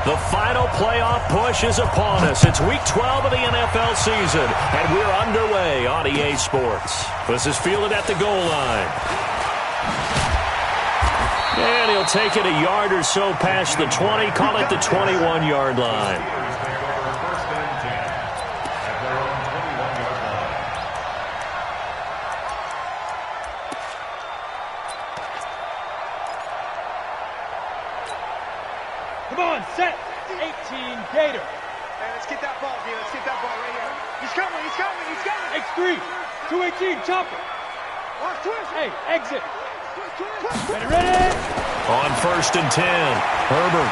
The final playoff push is upon us. It's Week 12 of the NFL season, and we're underway on EA Sports. This is fielded at the goal line. And he'll take it a yard or so past the 20, call it the 21-yard line. Come on, set. 18 Gator. Hey, let's get that ball, D. Let's get that ball right here. He's coming, he's coming, he's coming. X3. 218, chopper. Watch, twist. Hey, exit. Twist. Ready? On 1st and 10, Herbert.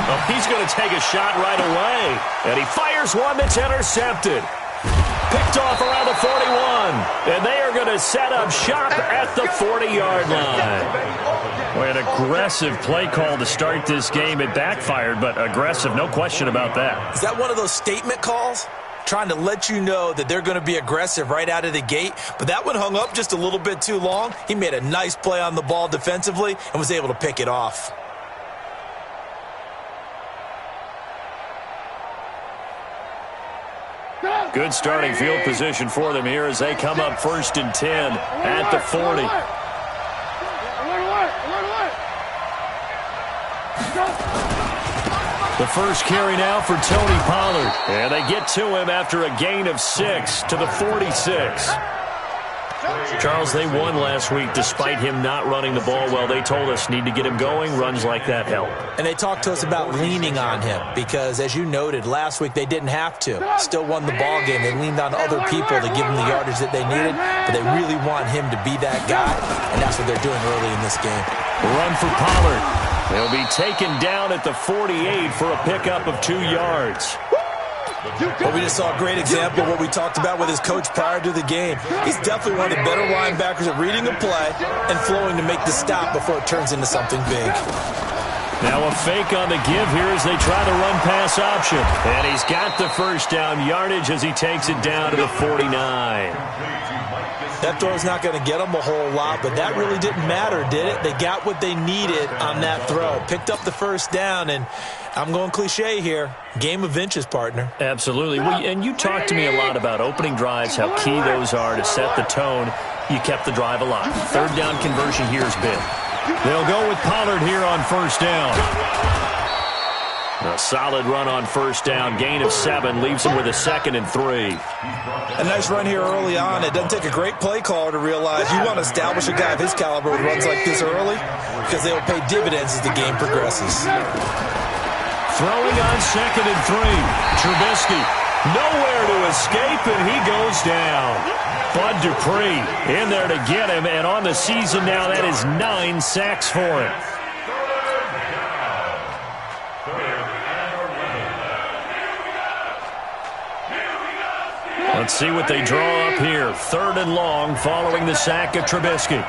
Oh, he's going to take a shot right away. And he fires one that's intercepted. Picked off around the 41. And they are going to set up shop at the 40-yard line. Boy, an aggressive play call to start this game. It backfired, but aggressive, no question about that. Is that one of those statement calls? Trying to let you know that they're going to be aggressive right out of the gate, but that one hung up just a little bit too long. He made a nice play on the ball defensively and was able to pick it off. Good starting field position for them here as they come up 1st and 10 at the 40. The first carry now for Tony Pollard. And they get to him after a gain of 6 to the 46. Charles, they won last week despite him not running the ball well. They told us need to get him going. Runs like that help. And they talked to us about leaning on him because, as you noted, last week they didn't have to. Still won the ball game. They leaned on other people to give them the yardage that they needed, but they really want him to be that guy, and that's what they're doing early in this game. Run for Pollard. He'll be taken down at the 48 for a pickup of 2 yards. Well, we just saw a great example of what we talked about with his coach prior to the game. He's definitely one of the better linebackers at reading a play and flowing to make the stop before it turns into something big. Now a fake on the give here as they try the run-pass option. And he's got the first down yardage as he takes it down to the 49. That throw's not going to get them a whole lot, but that really didn't matter, did it? They got what they needed on that throw. Picked up the first down, and I'm going cliche here. Game of inches, partner. Absolutely. And you talked to me a lot about opening drives, how key those are to set the tone. You kept the drive alive. 3rd down conversion here is big. They'll go with Pollard here on 1st down. A solid run on 1st down. Gain of 7 leaves him with a 2nd and 3. A nice run here early on. It doesn't take a great play caller to realize you want to establish a guy of his caliber who runs like this early because they will pay dividends as the game progresses. Throwing on 2nd and 3. Trubisky nowhere to escape, and he goes down. Bud Dupree in there to get him, and on the season now, that is 9 sacks for him. Let's see what they draw up here. 3rd and long following the sack of Trubisky.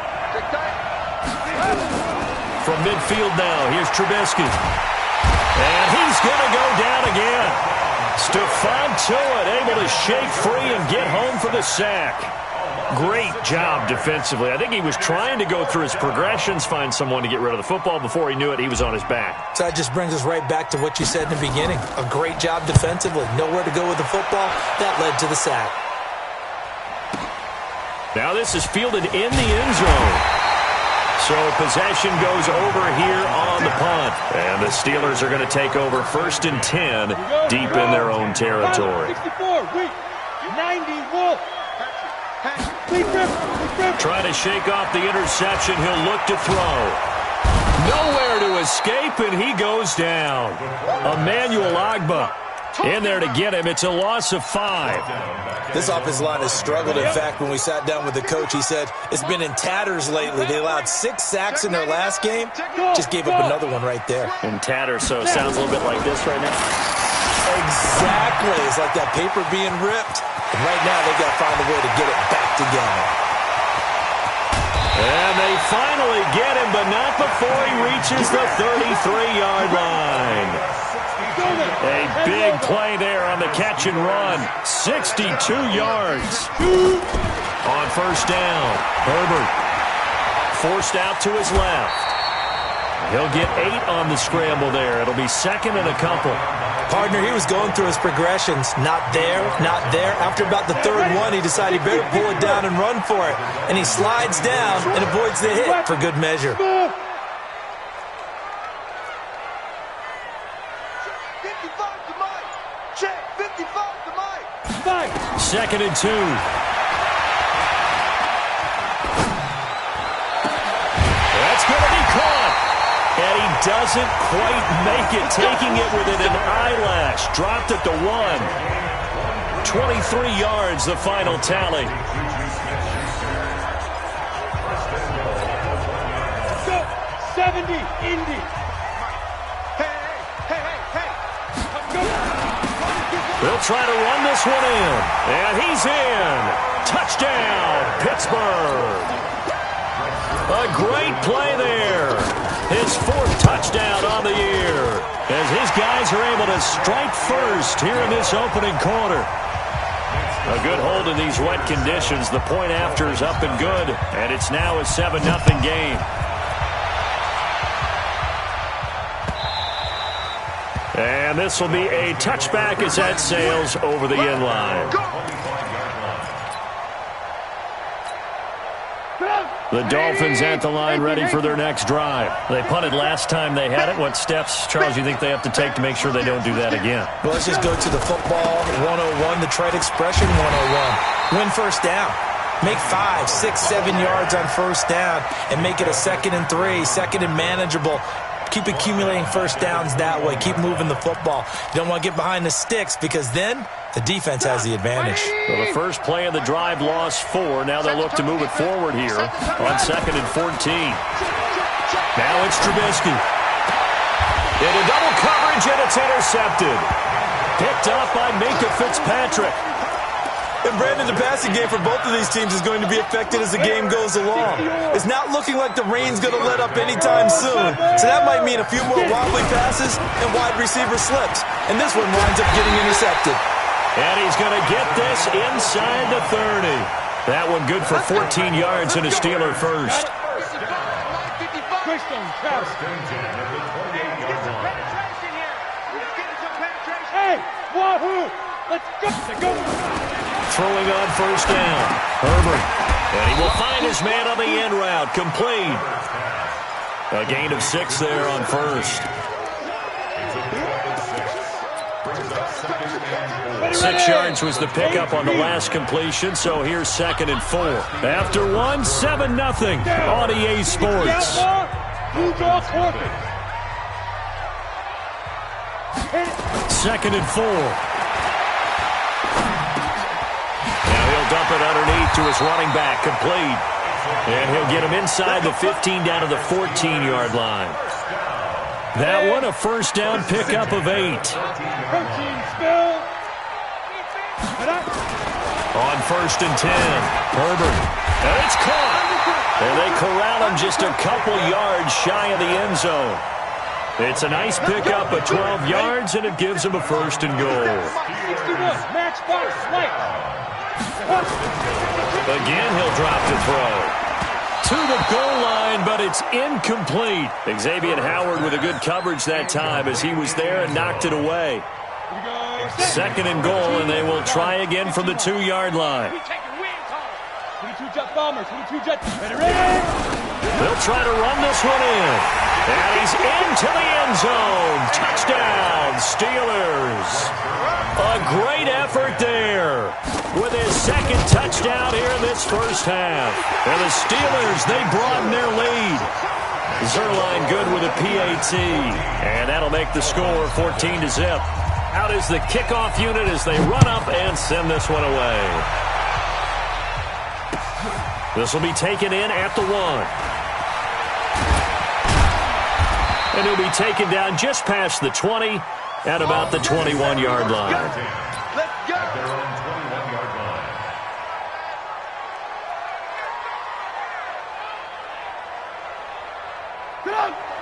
From midfield now, here's Trubisky. And he's going to go down again. Stephon Tuitt able to shake free and get home for the sack. Great job defensively. I think he was trying to go through his progressions, find someone to get rid of the football. Before he knew it, he was on his back. So that just brings us right back to what you said in the beginning. A great job defensively. Nowhere to go with the football. That led to the sack. Now this is fielded in the end zone. So possession goes over here on the punt. And the Steelers are going to take over 1st and 10 deep in their own territory. 64, weak. 90, Wolf. Trying to shake off the interception. He'll look to throw. Nowhere to escape, and he goes down. Emmanuel Ogbah in there to get him. It's a loss of 5. This offensive line has struggled. In fact, when we sat down with the coach, he said it's been in tatters lately. They allowed 6 sacks in their last game. Just gave up another one right there. In tatters, so it sounds a little bit like this right now. Exactly. It's like that paper being ripped. And right now, they've got to find a way to get it back together. And they finally get him, but not before he reaches the 33-yard line. A big play there on the catch and run. 62 yards. On 1st down, Herbert forced out to his left. He'll get 8 on the scramble there. It'll be second and a couple. Partner, he was going through his progressions. Not there, not there. After about the third one, he decided he better pull it down and run for it. And he slides down and avoids the hit for good measure. 55 to Mike. Check. 55 to Mike. Second and 2. That's going to be caught. And he doesn't quite make it, taking it within an eyelash. Dropped at the 1. 23 yards, the final tally. Go. 70, Indy. Hey. They'll try to run this one in. And he's in. Touchdown, Pittsburgh. A great play there. His 4th touchdown on the year. As his guys are able to strike first here in this opening quarter. A good hold in these wet conditions. The point after is up and good. And it's now a 7-0 game. And this will be a touchback as that sails over the end line. The Dolphins at the line ready for their next drive. They punted last time they had it. What steps, Charles, you think they have to take to make sure they don't do that again? Well, let's just go to the football 101, the trade expression 101. Win first down. Make 5, 6, 7 yards on first down and make it a 2nd and 3, 2nd and manageable. Keep accumulating first downs that way. Keep moving the football. You don't want to get behind the sticks because then the defense has the advantage. Well, the first play of the drive lost 4. Now they'll look to move it forward here on 2nd and 14. Now it's Trubisky. Into double coverage, and it's intercepted. Picked up by Minka Fitzpatrick. And Brandon, the passing game for both of these teams is going to be affected as the game goes along. It's not looking like the rain's going to let up anytime soon. So that might mean a few more wobbly passes and wide receiver slips. And this one winds up getting intercepted. And he's going to get this inside the 30. That one good for 14 yards and a Steeler first. Hey, wahoo! Let's go! Throwing on first down. Herbert. And he will find his man on the end route. Complete. A gain of 6 there on first. 6 yards was the pickup on the last completion, so here's 2nd and 4. After 1, 7-0 on EA Sports. You draw quarter. 2nd and 4. Dump it underneath to his running back, complete. And he'll get him inside the 15 down to the 14-yard line. That one a first down pickup of 8. Protein spill. On 1st and 10, Herbert. And it's caught. And they corral him just a couple yards shy of the end zone. It's a nice pickup of 12 yards, and it gives him a 1st and goal. 61, match box, light. Again, he'll drop to throw. To the goal line, but it's incomplete. Xavier Howard with a good coverage that time as he was there and knocked it away. 2nd and goal, and they will try again from the 2-yard line. 22 jet bombers, 22 jets. Ready? They'll try to run this one in. And he's into the end zone. Touchdown, Steelers. A great effort there with his 2nd touchdown here in this first half. And the Steelers, they broaden their lead. Zerline good with a PAT. And that'll make the score 14-0. Out is the kickoff unit as they run up and send this one away. This will be taken in at the 1. And he'll be taken down just past the 20 at about the 21-yard line. Let's go.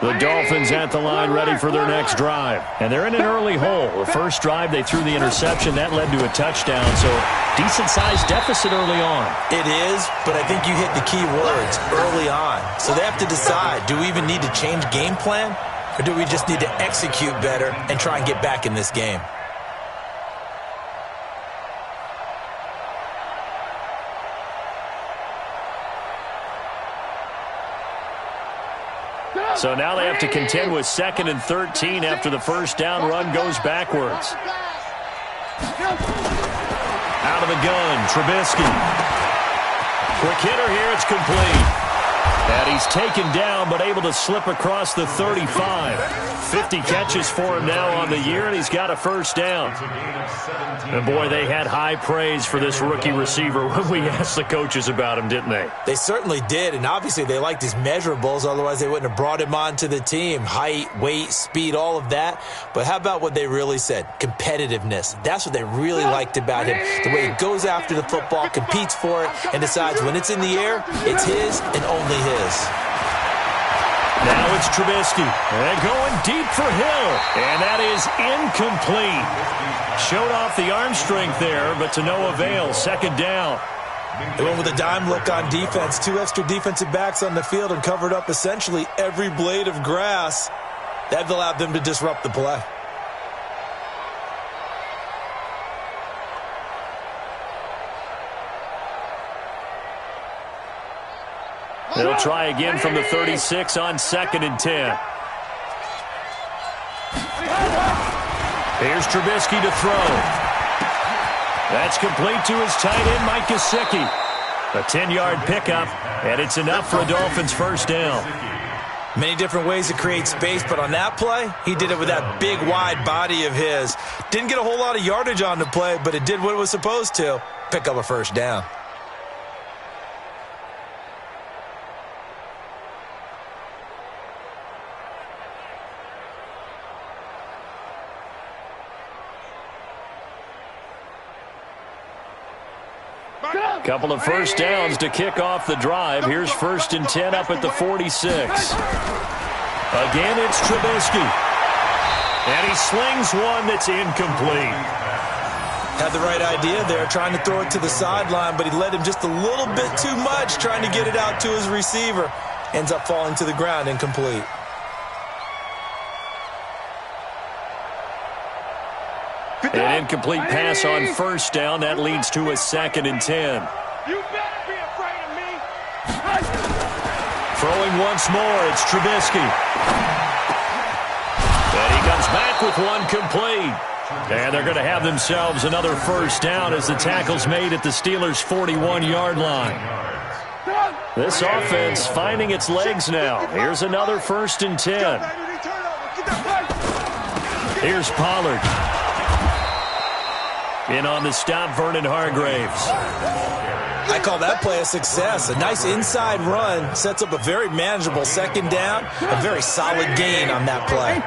The Dolphins at the line ready for their next drive. And they're in an early hole. The first drive, they threw the interception. That led to a touchdown. So decent-sized deficit early on. It is, but I think you hit the key words, early on. So they have to decide, do we even need to change game plan? Or do we just need to execute better and try and get back in this game? So now they have to contend with 2nd and 13 after the first down run goes backwards. Out of the gun, Trubisky. Quick hitter here, it's complete. And he's taken down, but able to slip across the 35. 50 catches for him now on the year, and he's got a first down. And boy, they had high praise for this rookie receiver when we asked the coaches about him, didn't they? They certainly did, and obviously they liked his measurables, otherwise they wouldn't have brought him onto the team. Height, weight, speed, all of that. But how about what they really said? Competitiveness. That's what they really liked about him. The way he goes after the football, competes for it, and decides when it's in the air, it's his and only his. Now it's Trubisky. And going deep for Hill. And that is incomplete. Showed off the arm strength there, but to no avail. 2nd down. They went with a dime look on defense. 2 extra defensive backs on the field and covered up essentially every blade of grass. That allowed them to disrupt the play. They'll try again from the 36 on 2nd and 10. Here's Trubisky to throw. That's complete to his tight end, Mike Gesicki. A 10-yard pickup, and it's enough for a Dolphins first down. Many different ways to create space, but on that play, he did it with that big, wide body of his. Didn't get a whole lot of yardage on the play, but it did what it was supposed to. Pick up a first down. Couple of first downs to kick off the drive. Here's 1st and 10 up at the 46. Again, it's Trubisky. And he slings one that's incomplete. Had the right idea there, trying to throw it to the sideline, but he led him just a little bit too much, trying to get it out to his receiver. Ends up falling to the ground, incomplete. An incomplete pass on first down. That leads to a 2nd and 10. You better be afraid of me. Throwing once more, it's Trubisky. And he comes back with one complete. And they're going to have themselves another first down as the tackle's made at the Steelers' 41-yard line. This offense finding its legs now. Here's another 1st and 10. Here's Pollard. In on the stop, Vernon Hargreaves. I call that play a success. A nice inside run sets up a very manageable 2nd down. A very solid gain on that play.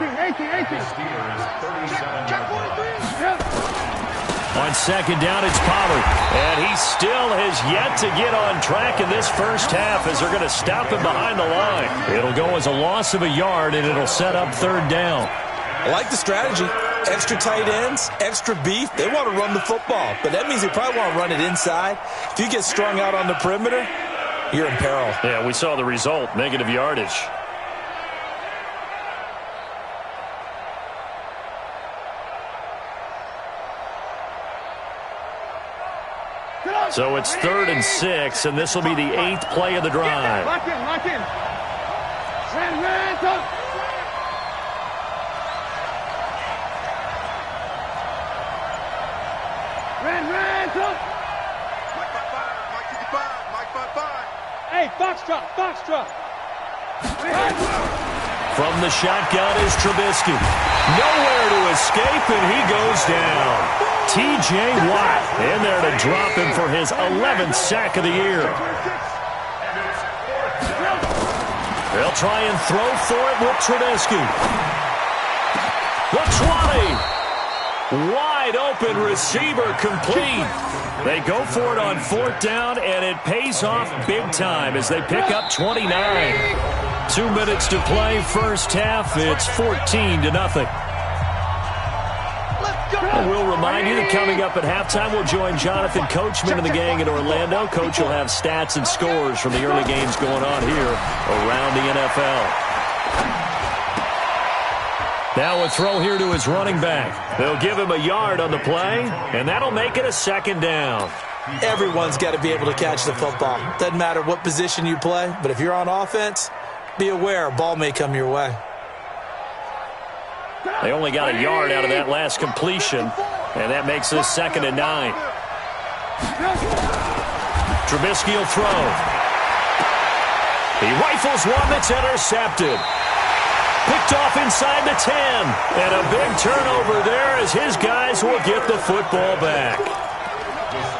On 2nd down, it's Pollard. And he still has yet to get on track in this first half as they're going to stop him behind the line. It'll go as a loss of a yard, and it'll set up 3rd down. I like the strategy. Extra tight ends, extra beef. They want to run the football, but that means they probably want to run it inside. If you get strung out on the perimeter, you're in peril. Yeah, we saw the result, negative yardage. So it's 3rd and 6, and this will be the 8th play of the drive. Lock in, lock in. Ran, up. Hey, box drop. From the shotgun is Trubisky. Nowhere to escape, and he goes down. T.J. Watt in there to drop him for his 11th sack of the year. They'll try and throw for it with Trubisky. The 20. Wide open receiver complete. They go for it on 4th down, and it pays off big time as they pick up 29. 2 minutes to play, first half. It's 14-0. And we'll remind you that coming up at halftime, we'll join Jonathan Coachman and the gang in Orlando. Coach will have stats and scores from the early games going on here around the NFL. Now a throw here to his running back. They'll give him a yard on the play, and that'll make it a second down. Everyone's got to be able to catch the football. Doesn't matter what position you play, but if you're on offense, be aware a ball may come your way. They only got a yard out of that last completion, and that makes this 2nd and 9. Trubisky will throw. He rifles one that's intercepted. Picked off inside the 10, and a big turnover there as his guys will get the football back.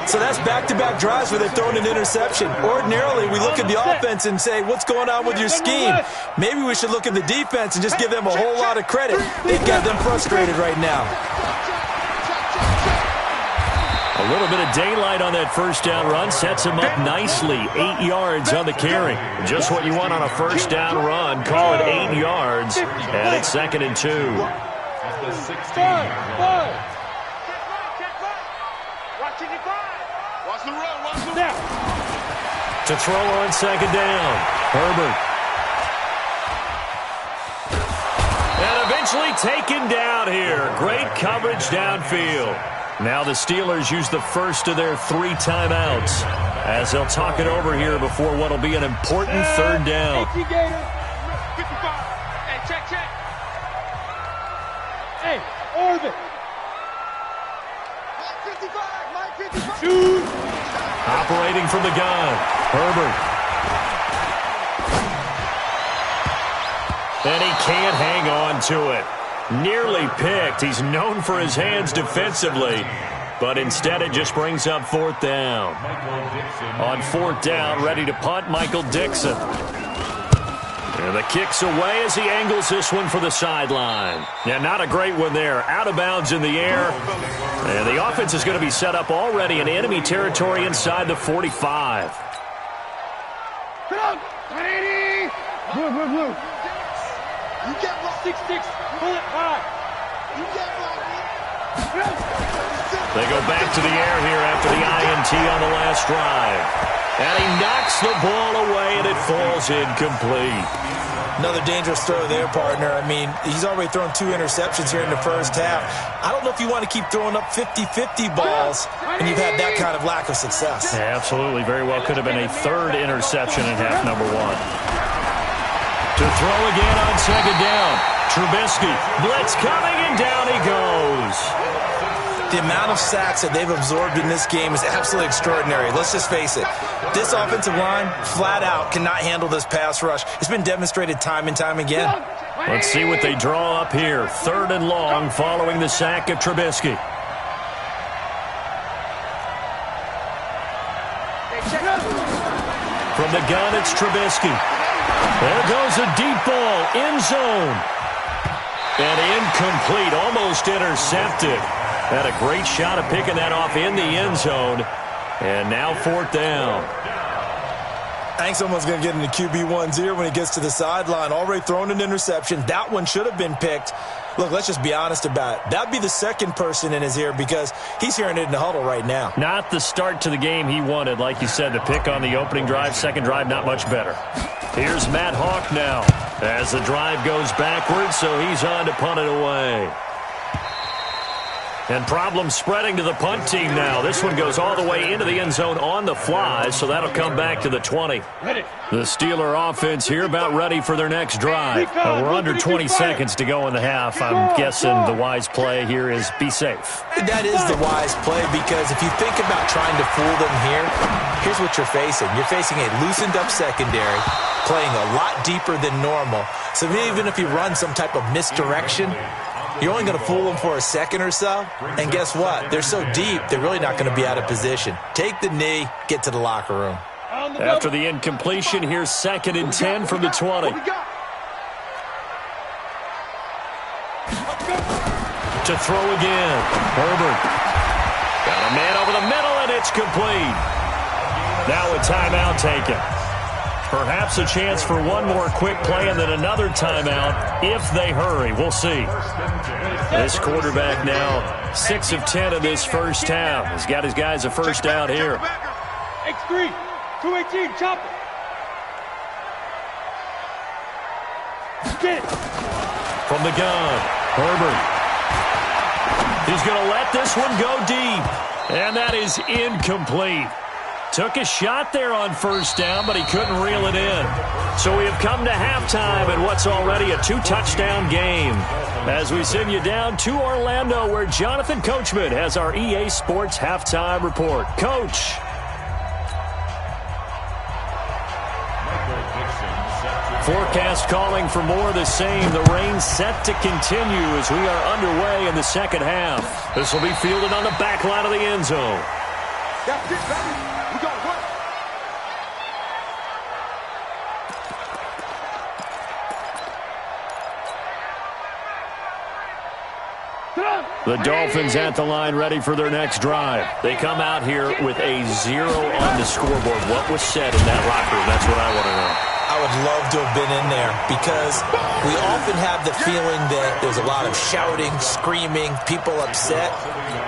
So that's back-to-back drives where they're throwing an interception. Ordinarily, we look at the offense and say, what's going on with your scheme? Maybe we should look at the defense and just give them a whole lot of credit. They've got them frustrated right now. A little bit of daylight on that first down run sets him up nicely. 8 yards on the carry. Just what you want on a first down run. Call it 8 yards, and it's 2nd and 2. To throw on 2nd down, Herbert. And eventually taken down here. Great coverage downfield. Now the Steelers use the first of their 3 timeouts as they'll talk it over here before what will be an important 3rd down. 55. Hey, check. Hey, Orbit. Mike 55. Shoot. Operating from the gun, Herbert. And he can't hang on to it. Nearly picked. He's known for his hands defensively, but instead it just brings up 4th down. On 4th down, ready to punt, Michael Dixon. And the kick's away as he angles this one for the sideline. Yeah, not a great one there. Out of bounds in the air. And the offense is going to be set up already in enemy territory inside the 45. Come on, 180. Blue. You get 6-6. Pull it high. You get They go back to the air here after the INT on the last drive. And he knocks the ball away, and it falls incomplete. Another dangerous throw there, partner. I mean, he's already thrown 2 interceptions here in the first half. I don't know if you want to keep throwing up 50-50 balls when you've had that kind of lack of success. Yeah, absolutely. Very well could have been a 3rd interception in half number 1. To throw again on 2nd down. Trubisky. Blitz coming, and down he goes. The amount of sacks that they've absorbed in this game is absolutely extraordinary. Let's just face it. This offensive line, flat out, cannot handle this pass rush. It's been demonstrated time and time again. Let's see what they draw up here. 3rd and long following the sack of Trubisky. From the gun, it's Trubisky. There goes a deep ball, end zone. And incomplete, almost intercepted. Had a great shot at picking that off in the end zone. And now 4th down. I think someone's going to get into QB1's ear when he gets to the sideline. Already thrown an interception. That one should have been picked. Look, let's just be honest about it. That'd be the 2nd person in his ear because he's hearing it in the huddle right now. Not the start to the game he wanted. Like you said, the pick on the opening drive, 2nd drive, not much better. Here's Matt Hawk now as the drive goes backwards, so he's on to punt it away. And problems spreading to the punt team now. This one goes all the way into the end zone on the fly, so that'll come back to the 20. The Steeler offense here about ready for their next drive. We're under 20 seconds to go in the half. I'm guessing the wise play here is be safe. That is the wise play because if you think about trying to fool them here, here's what you're facing. You're facing a loosened up secondary, playing a lot deeper than normal. So even if you run some type of misdirection, you're only going to fool them for a second or so. And guess what? They're so deep, they're really not going to be out of position. Take the knee, get to the locker room. After the incompletion, here's 2nd and 10 from the 20. To throw again. Herbert. Got a man over the middle, and it's complete. Now a timeout taken. Perhaps a chance for one more quick play and then another timeout if they hurry. We'll see. This quarterback now 6 of 10 in this first half. He's got his guys a first down here. X3, 218, chop it. Get it. From the gun, Herbert. He's going to let this one go deep. And that is incomplete. Took a shot there on first down, but he couldn't reel it in. So we have come to halftime in what's already a 2-touchdown game. As we send you down to Orlando, where Jonathan Coachman has our EA Sports halftime report. Coach. Forecast calling for more of the same. The rain set to continue as we are underway in the second half. This will be fielded on the back line of the end zone. That's it, baby. We got work. The Dolphins at the line ready for their next drive. They come out here with a 0 on the scoreboard. What was said in that locker room? That's what I want to know. I would love to have been in there because we often have the feeling that there's a lot of shouting, screaming, people upset.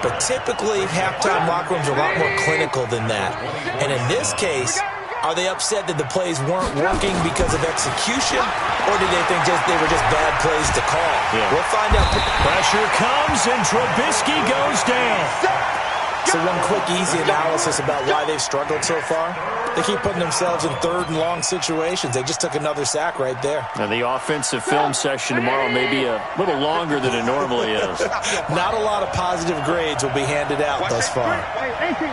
But typically, halftime locker rooms are a lot more clinical than that. And in this case, are they upset that the plays weren't working because of execution, or did they think they were just bad plays to call? Yeah. We'll find out. Pressure comes, and Trubisky goes down. So one quick, easy analysis about why they've struggled so far. They keep putting themselves in third and long situations. They just took another sack right there. And the offensive film session tomorrow may be a little longer than it normally is. Not a lot of positive grades will be handed out thus far. 18.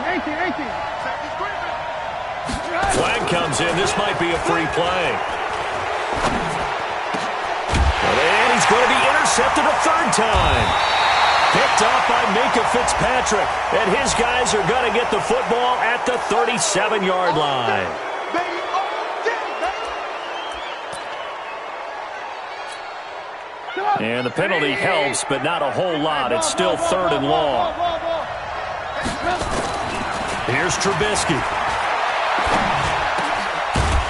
Flag comes in. This might be a free play. And he's going to be intercepted a third time. Picked off by Minka Fitzpatrick. And his guys are going to get the football at the 37-yard line. And the penalty helps, but not a whole lot. It's still third and long. Here's Trubisky.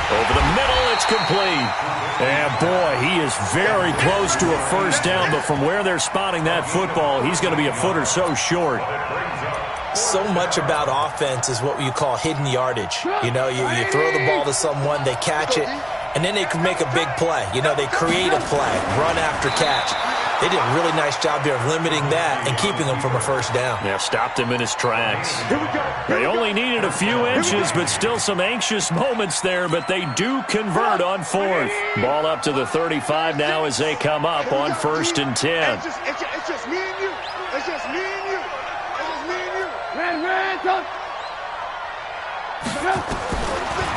Over the middle, it's complete. And boy, he is very close to a first down, but from where they're spotting that football, he's going to be a foot or so short. So much about offense is what you call hidden yardage. You know, you throw the ball to someone, they catch it, and then they can make a big play. You know, they create a play, run after catch. They did a really nice job there of limiting that and keeping him from a first down. Yeah, stopped him in his tracks. They only needed a few inches, but still some anxious moments there, but they do convert on fourth. Ball up to the 35 now as they come up on 1st and 10. It's just me and you. It's just me and you. It's just me and you.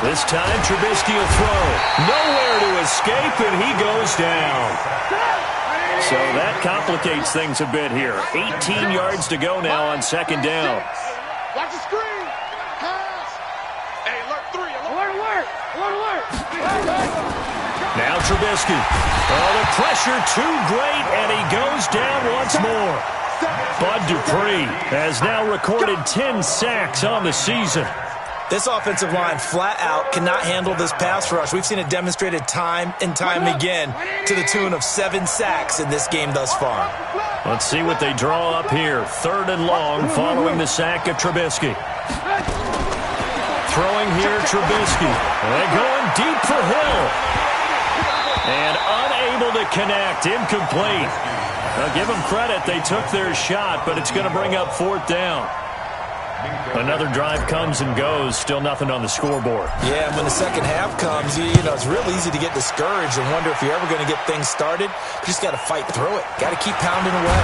This time, Trubisky will throw. Nowhere to escape, and he goes down. So that complicates things a bit here. 18 yards to go now on 2nd down. Watch the screen. Pass. Hey, alert 3. Alert. Now Trubisky. Oh, the pressure too great, and he goes down once more. Bud Dupree has now recorded 10 sacks on the season. This offensive line flat out cannot handle this pass rush. We've seen it demonstrated time and time again to the tune of 7 sacks in this game thus far. Let's see what they draw up here. 3rd and long following the sack of Trubisky. Throwing here, Trubisky. They're going deep for Hill. And unable to connect. Incomplete. Now give them credit. They took their shot, but it's going to bring up 4th down. Another drive comes and goes. Still nothing on the scoreboard. Yeah, and when the second half comes, you know, it's real easy to get discouraged and wonder if you're ever going to get things started. You just got to fight through it. Got to keep pounding away.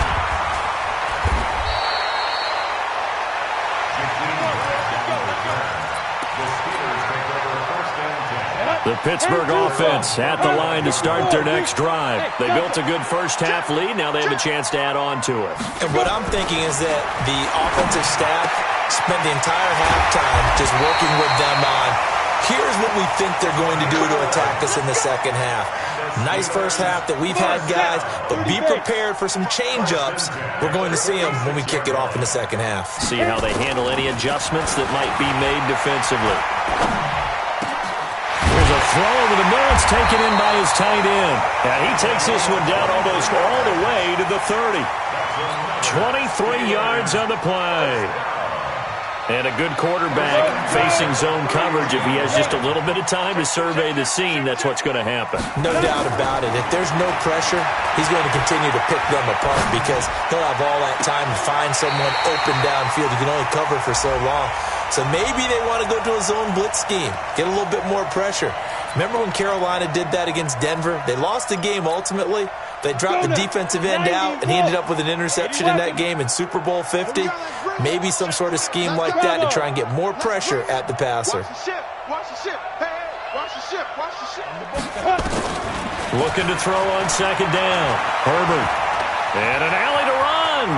The Pittsburgh offense at the line to start their next drive. They built a good first half lead. Now they have a chance to add on to it. And what I'm thinking is that the offensive staff spent the entire halftime just working with them on, here's what we think they're going to do to attack us in the second half. Nice first half that we've had, guys, but be prepared for some change-ups. We're going to see them when we kick it off in the second half. See how they handle any adjustments that might be made defensively. There's a throw over the middle. It's taken in by his tight end. And he takes this one down almost all the way to the 30. 23 yards on the play. And a good quarterback facing zone coverage. If he has just a little bit of time to survey the scene, that's what's going to happen. No doubt about it. If there's no pressure, he's going to continue to pick them apart because he'll have all that time to find someone open downfield. You can only cover for so long. So maybe they want to go to a zone blitz scheme, get a little bit more pressure. Remember when Carolina did that against Denver? They lost the game ultimately. They dropped the defensive end out, and he ended up with an interception in that game in Super Bowl 50. Maybe some sort of scheme like that to try and get more pressure at the passer. Watch the ship. Hey, watch the ship. Watch the ship. Looking to throw on second down. Herbert. And an alley to run.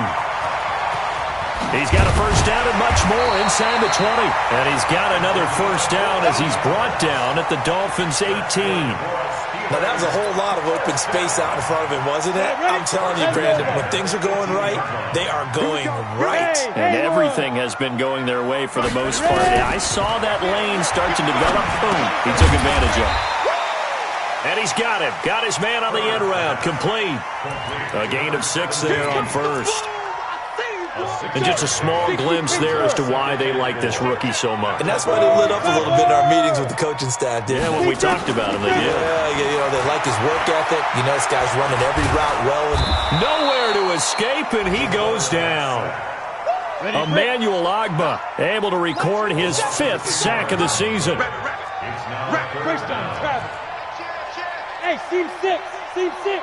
He's got a first down and much more inside the 20. And he's got another first down as he's brought down at the Dolphins' 18. Now, that was a whole lot of open space out in front of him, wasn't it? I'm telling you, Brandon, when things are going right, they are going right. And everything has been going their way for the most part. I saw that lane start to develop. Boom. He took advantage of it. And he's got him. Got his man on the end route. Complete. A gain of 6 there on first. And just a small glimpse there as to why they like this rookie so much. And that's why they lit up a little bit in our meetings with the coaching staff, didn't they? Yeah, when we talked about him, they did. Yeah, you know, they like his work ethic. You know, this guy's running every route well. Nowhere to escape, and he goes down. Emmanuel Ogbah able to record his 5th sack of the season. First down, Travis. Hey, seam 6. Seam 6.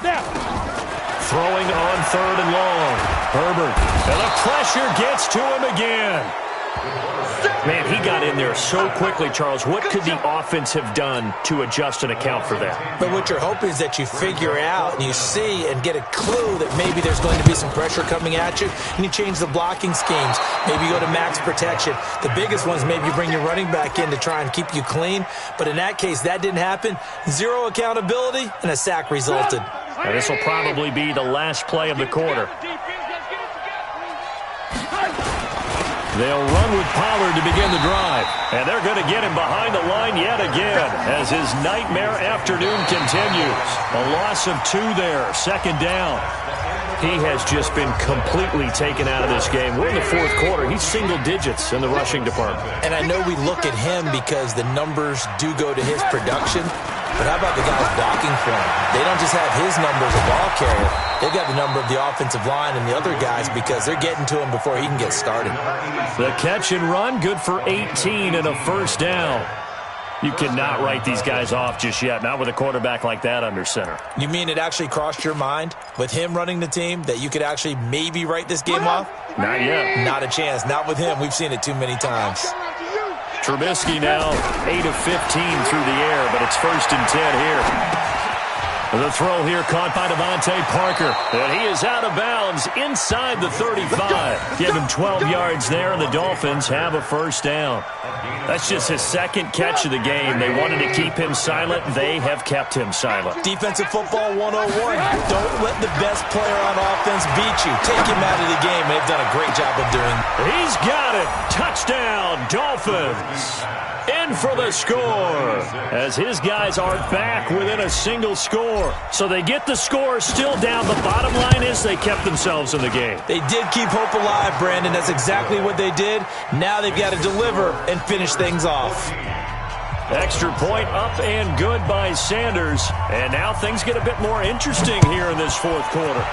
Now. Throwing on 3rd and long. Herbert. And the pressure gets to him again. Man, he got in there so quickly, Charles. What could the offense have done to adjust and account for that? But what you're hoping is that you figure out and you see and get a clue that maybe there's going to be some pressure coming at you, and you change the blocking schemes. Maybe you go to max protection. The biggest one is maybe you bring your running back in to try and keep you clean. But in that case, that didn't happen. 0 accountability, and a sack resulted. Now, this will probably be the last play of the quarter. They'll run with Pollard to begin the drive. And they're going to get him behind the line yet again as his nightmare afternoon continues. A loss of 2 there, 2nd down. He has just been completely taken out of this game. We're in the 4th quarter. He's single digits in the rushing department. And I know we look at him because the numbers do go to his production. But how about the guys blocking for him? They don't just have his number as a ball carrier. They've got the number of the offensive line and the other guys because they're getting to him before he can get started. The catch and run, good for 18 and a first down. You cannot write these guys off just yet, not with a quarterback like that under center. You mean it actually crossed your mind with him running the team that you could actually maybe write this game off? Not yet. Not a chance. Not with him. We've seen it too many times. Trubisky now 8 of 15 through the air, but it's 1st and 10 here. The throw here caught by Devontae Parker. And he is out of bounds inside the 35. Give him 12 yards there, and the Dolphins have a first down. That's just his 2nd catch of the game. They wanted to keep him silent. They have kept him silent. Defensive football 101. Don't let the best player on offense beat you. Take him out of the game. They've done a great job of doing it. He's got it. Touchdown, Dolphins. In for the score as his guys are back within a single score. So they get the score still down. The bottom line is they kept themselves in the game. They did keep hope alive, Brandon. That's exactly what they did. Now they've got to deliver and finish things off. Extra point up and good by Sanders. And now things get a bit more interesting here in this 4th quarter.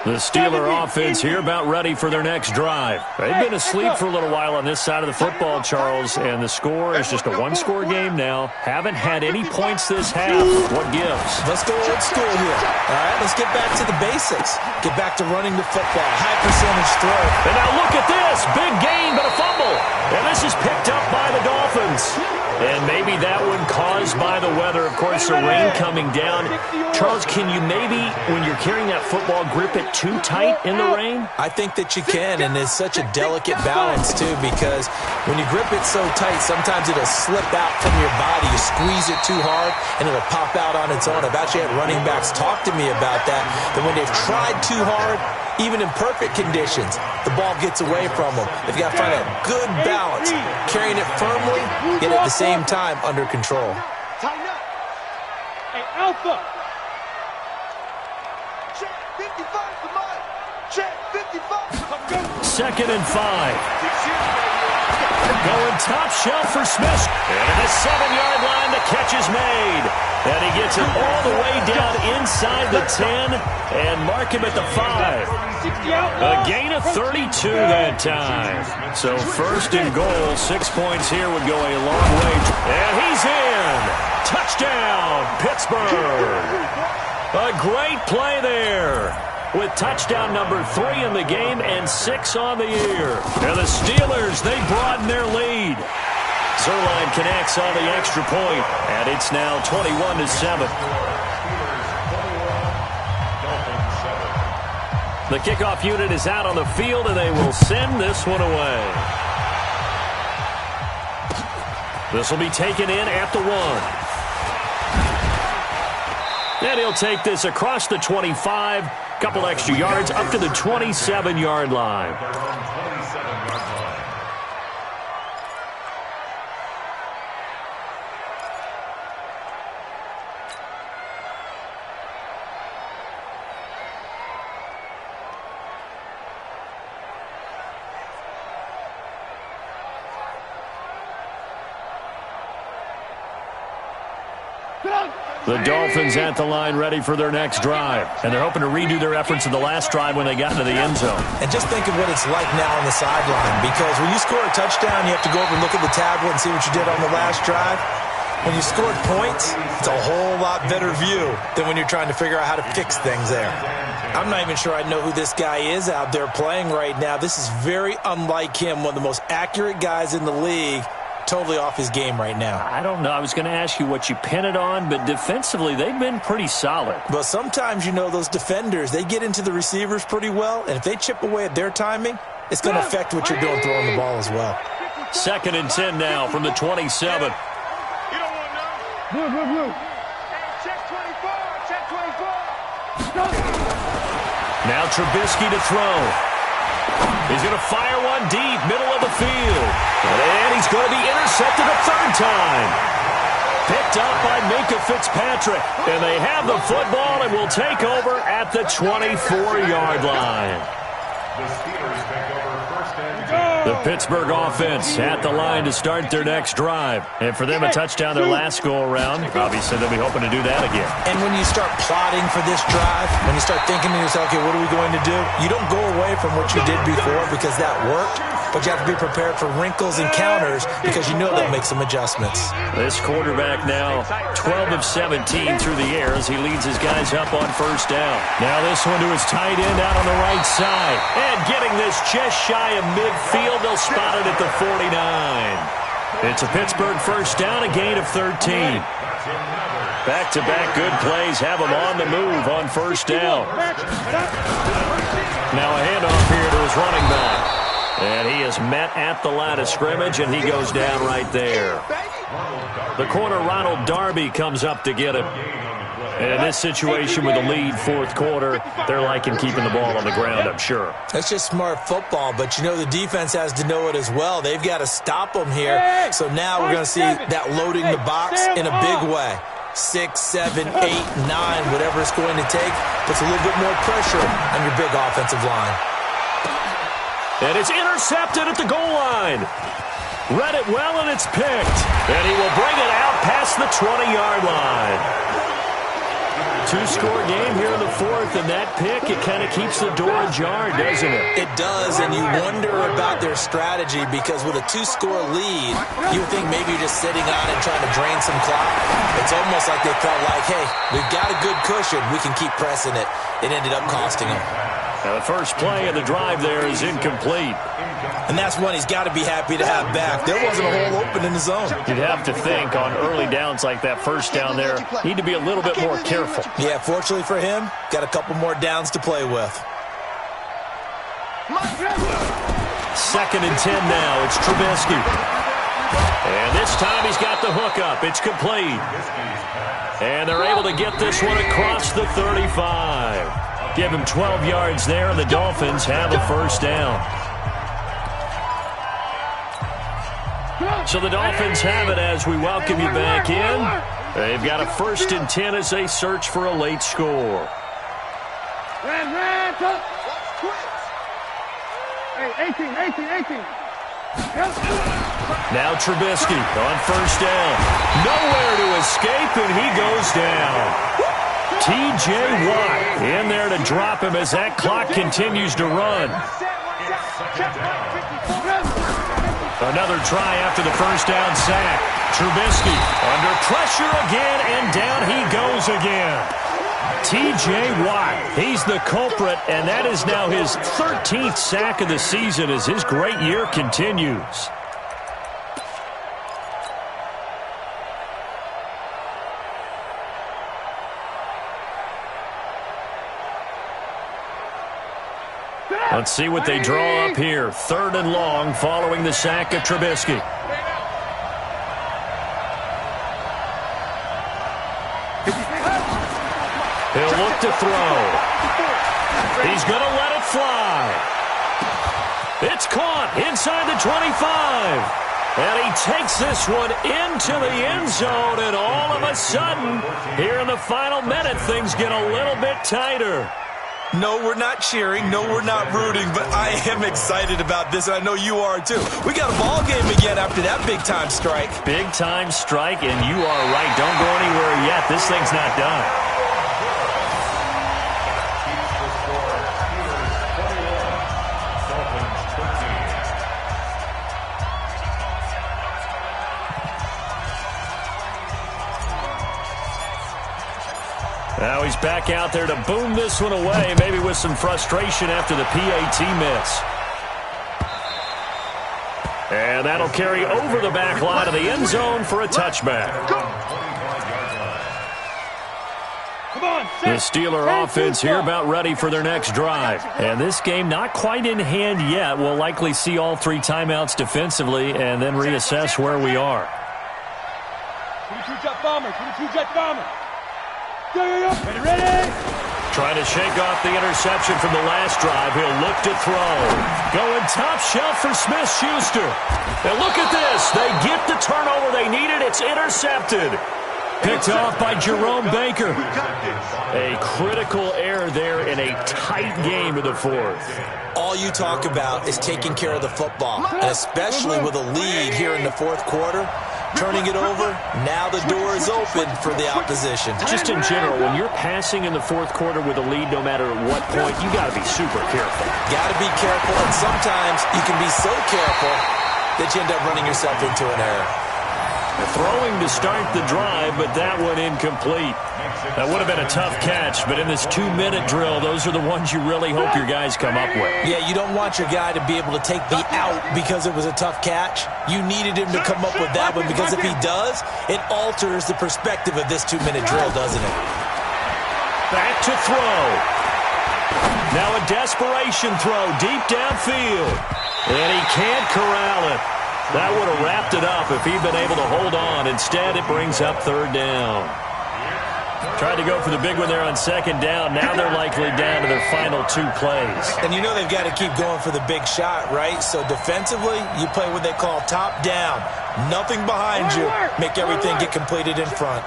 The Steeler offense here about ready for their next drive. They've been asleep for a little while on this side of the football, Charles, and the score is just a 1-score game now. Haven't had any points this half. What gives? Let's go old school here. All right, let's get back to the basics. Get back to running the football. High percentage throw. And now look at this. Big gain, but a fumble. And this is picked up by the Dolphins. And maybe that one caused by the weather. Of course, the rain coming down. Charles, can you maybe, when you're carrying that football, grip it it too tight in the rain? I think that you can, and it's such a delicate balance, too, because when you grip it so tight, sometimes it'll slip out from your body. You squeeze it too hard, and it'll pop out on its own. I've actually had running backs talk to me about that when they've tried too hard, even in perfect conditions, the ball gets away from them. They've got to find a good balance, carrying it firmly, yet at the same time under control. Tighten up. Hey, Alpha. Check 55 for mine. Check 55. 2nd and 5. Going top shelf for Smith. And at the 7-yard line, the catch is made. And he gets it all the way down inside the 10 and mark him at the 5. A gain of 32 that time. So 1st and goal, 6 points here would go a long way. And he's in. Touchdown, Pittsburgh. A great play there, with touchdown number 3 in the game and 6 on the year. And the Steelers, they broaden their lead. Zerline connects on the extra point, and it's now 21-7. The kickoff unit is out on the field, and they will send this one away. This will be taken in at the 1. And he'll take this across the 25, couple extra yards up to the 27-yard line. The Dolphins at the line ready for their next drive. And they're hoping to redo their efforts in the last drive when they got into the end zone. And just think of what it's like now on the sideline, because when you score a touchdown, you have to go over and look at the tablet and see what you did on the last drive. When you scored points, it's a whole lot better view than when you're trying to figure out how to fix things there. I'm not even sure I know who this guy is out there playing right now. This is very unlike him, one of the most accurate guys in the league. Totally off his game right now. I don't know. I was going to ask you what you pin it on, but defensively, they've been pretty solid. But sometimes, you know, those defenders, they get into the receivers pretty well, and if they chip away at their timing, it's going to affect what you're doing throwing the ball as well. 2nd and 10 now from the 27. You don't want none. Check 24. Check 24. Now Trubisky to throw. He's going to fire one deep, middle of the field. And he's going to be intercepted a 3rd time. Picked up by Minkah Fitzpatrick. And they have the football and will take over at the 24-yard line. The Pittsburgh offense at the line to start their next drive. And for them, a touchdown their last go-around. Obviously, they'll be hoping to do that again. And when you start plotting for this drive, when you start thinking to yourself, okay, what are we going to do? You don't go away from what you did before because that worked, but you have to be prepared for wrinkles and counters because you know they'll make some adjustments. This quarterback now 12 of 17 through the air as he leads his guys up on 1st down. Now this one to his tight end out on the right side. And getting this just shy of midfield, they'll spot it at the 49. It's a Pittsburgh 1st down, a gain of 13. Back-to-back good plays have him on the move on 1st down. Now a handoff here to his running back. And he is met at the line of scrimmage, and he goes down right there. The corner, Ronald Darby, comes up to get him. And in this situation with a lead 4th quarter, they're liking keeping the ball on the ground, I'm sure. That's just smart football, but you know the defense has to know it as well. They've got to stop them here. So now we're going to see that loading the box in a big way. 6, 7, 8, 9, whatever it's going to take, puts a little bit more pressure on your big offensive line. And it's intercepted at the goal line. Read it well, and it's picked. And he will bring it out past the 20-yard line. 2-score game here in the 4th, and that pick, it kind of keeps the door ajar, doesn't it? It does, and you wonder about their strategy because with a 2-score lead, you would think maybe you're just sitting on it trying to drain some clock. It's almost like they felt like, hey, we've got a good cushion. We can keep pressing it. It ended up costing them. Now the first play of the drive there is incomplete. And that's one he's got to be happy to have back. There wasn't a hole open in the zone. You'd have to think on early downs like that 1st down there, need to be a little bit more careful. Yeah, fortunately for him, got a couple more downs to play with. 2nd and 10 now. It's Trubisky. And this time he's got the hook up. It's complete. And they're able to get this one across the 35. Give him 12 yards there, and the Dolphins have a first down. So the Dolphins have it as we welcome you back in. They've got a 1st and 10 as they search for a late score. Hey, 18. Now Trubisky on 1st down. Nowhere to escape, and he goes down. T.J. Watt in there to drop him as that clock continues to run. Another try after the 1st down sack. Trubisky under pressure again, and down he goes again. T.J. Watt, he's the culprit, and that is now his 13th sack of the season as his great year continues. Let's see what they draw up here. 3rd and long following the sack of Trubisky. He'll look to throw. He's going to let it fly. It's caught inside the 25. And he takes this one into the end zone, and all of a sudden, here in the final minute, things get a little bit tighter. No, we're not cheering. No, we're not rooting, but I am excited about this, and I know you are too. We got a ball game again after that big-time strike. Big-time strike, and you are right. Don't go anywhere yet. This thing's not done. Now he's back out there to boom this one away, maybe with some frustration after the PAT miss. And that'll carry over the back line of the end zone for a touchback. The Steeler offense here about ready for their next drive. And this game not quite in hand yet. We'll likely see all 3 timeouts defensively and then reassess where we are. 22-jet bomber, 22-jet bomber. Ready? Trying to shake off the interception from the last drive. He'll look to throw. Going top shelf for Smith-Schuster. And look at this. They get the turnover they needed. It's intercepted. Picked off by Jerome Baker. A critical error there in a tight game to the 4th. All you talk about is taking care of the football, and especially with a lead here in the 4th quarter. Turning it over, now the door is open for the opposition. Just in general, when you're passing in the 4th quarter with a lead, no matter at what point, you got to be super careful. Got to be careful, and sometimes you can be so careful that you end up running yourself into an error. Throwing to start the drive, but that one incomplete. That would have been a tough catch, but in this 2-minute drill, those are the ones you really hope your guys come up with. Yeah, you don't want your guy to be able to take the out because it was a tough catch. You needed him to come up with that one because if he does, it alters the perspective of this 2-minute drill, doesn't it? Back to throw. Now a desperation throw deep downfield. And he can't corral it. That would have wrapped it up if he'd been able to hold on. Instead, it brings up 3rd down. Tried to go for the big one there on 2nd down. Now they're likely down to their final 2 plays. And you know they've got to keep going for the big shot, right? So defensively, you play what they call top down. Nothing behind you. Make everything get completed in front.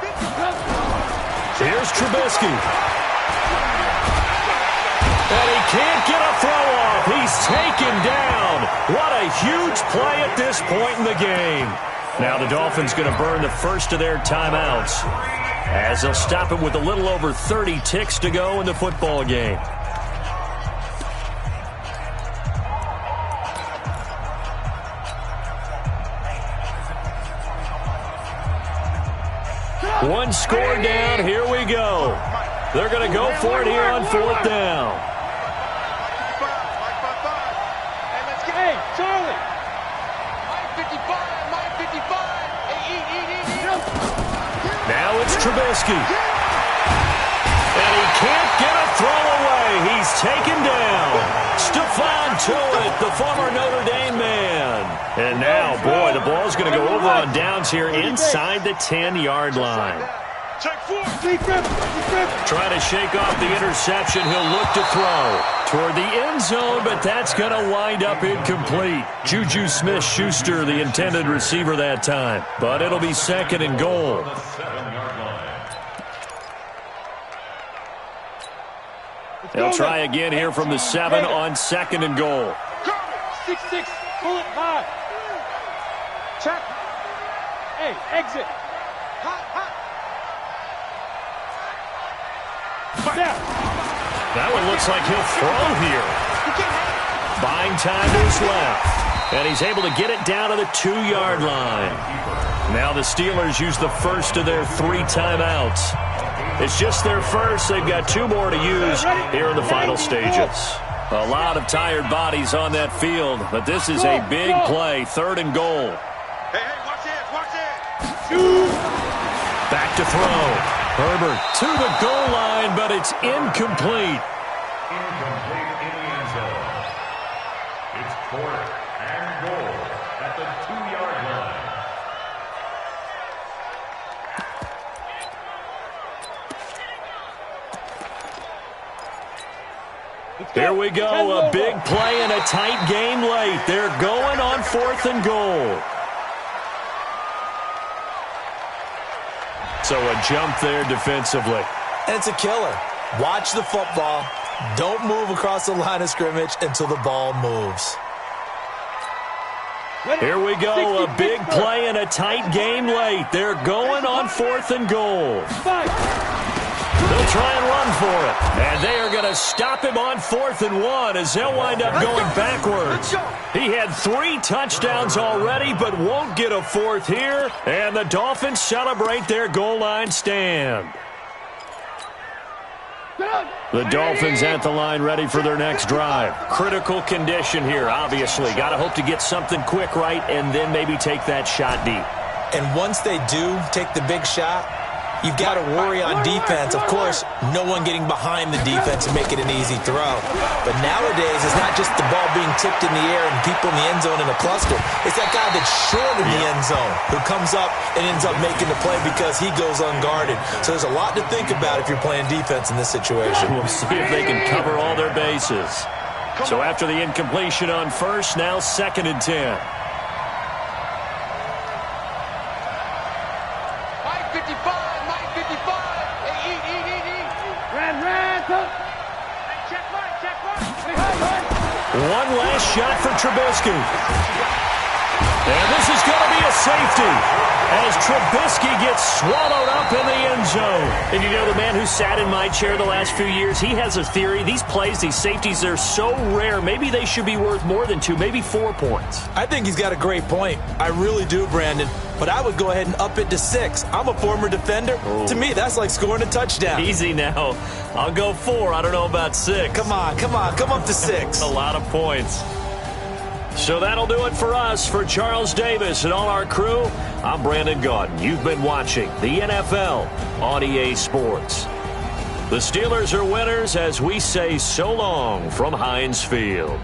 Here's Trubisky. And he can't get a throw off. He's taken down. What a huge play at this point in the game. Now the Dolphins going to burn the first of their timeouts as they'll stop it with a little over 30 ticks to go in the football game. One score down. Here we go. They're going to go for it here on 4th down. Hey, Charlie. Now it's Trubisky. And he can't get a throw away. He's taken down. Stephon And now, boy, the ball's going to go over on downs here inside the 10-yard line. Trying to shake off the interception. He'll look to throw toward the end zone, but that's going to wind up incomplete. Juju Smith-Schuster, the intended receiver that time. But it'll be 2nd and goal. They'll try again here from the 7 on 2nd and goal. 6-6, pull it high. Check. Hey, exit. That one looks like he'll throw here. Buying time to his left. And he's able to get it down to the 2-yard line. Now the Steelers use the first of their 3 timeouts. It's just their first. They've got 2 more to use here in the final stages. A lot of tired bodies on that field, but this is a big play. 3rd and goal. Hey, watch it. Back to throw. Herbert to the goal line, but it's incomplete. Incomplete in the end zone. It's 4th and goal at the 2-yard line. Here we go, a big play and a tight game late. They're going on 4th and goal. So a jump there defensively. And it's a killer. Watch the football. Don't move across the line of scrimmage until the ball moves. Here we go, a big play and a tight game late. They're going on 4th and goal. They'll try and run for it. And they are going to stop him on 4th and 1 as they'll wind up going backwards. He had 3 touchdowns already, but won't get a 4th here. And the Dolphins celebrate their goal line stand. The Dolphins at the line ready for their next drive. Critical condition here, obviously. Got to hope to get something quick right and then maybe take that shot deep. And once they do take the big shot, you've got to worry on defense. Of course, no one getting behind the defense and make it an easy throw. But nowadays, it's not just the ball being tipped in the air and people in the end zone in a cluster. It's that guy that's short in the end zone who comes up and ends up making the play because he goes unguarded. So there's a lot to think about if you're playing defense in this situation. We'll see if they can cover all their bases. So after the incompletion on 1st, now 2nd and 10. One last shot for Trubisky. And this is going to be a safety as Trubisky gets swallowed up in the end zone. And you know, the man who sat in my chair the last few years, he has a theory. These plays, these safeties, they're so rare. Maybe they should be worth more than 2, maybe 4 points. I think he's got a great point. I really do, Brandon. But I would go ahead and up it to 6. I'm a former defender. Ooh. To me, that's like scoring a touchdown. Easy now. I'll go 4. I don't know about 6. Come on. Come up to 6. A lot of points. So that'll do it for us. For Charles Davis and all our crew, I'm Brandon Gaudin. You've been watching the NFL on EA Sports. The Steelers are winners as we say so long from Heinz Field.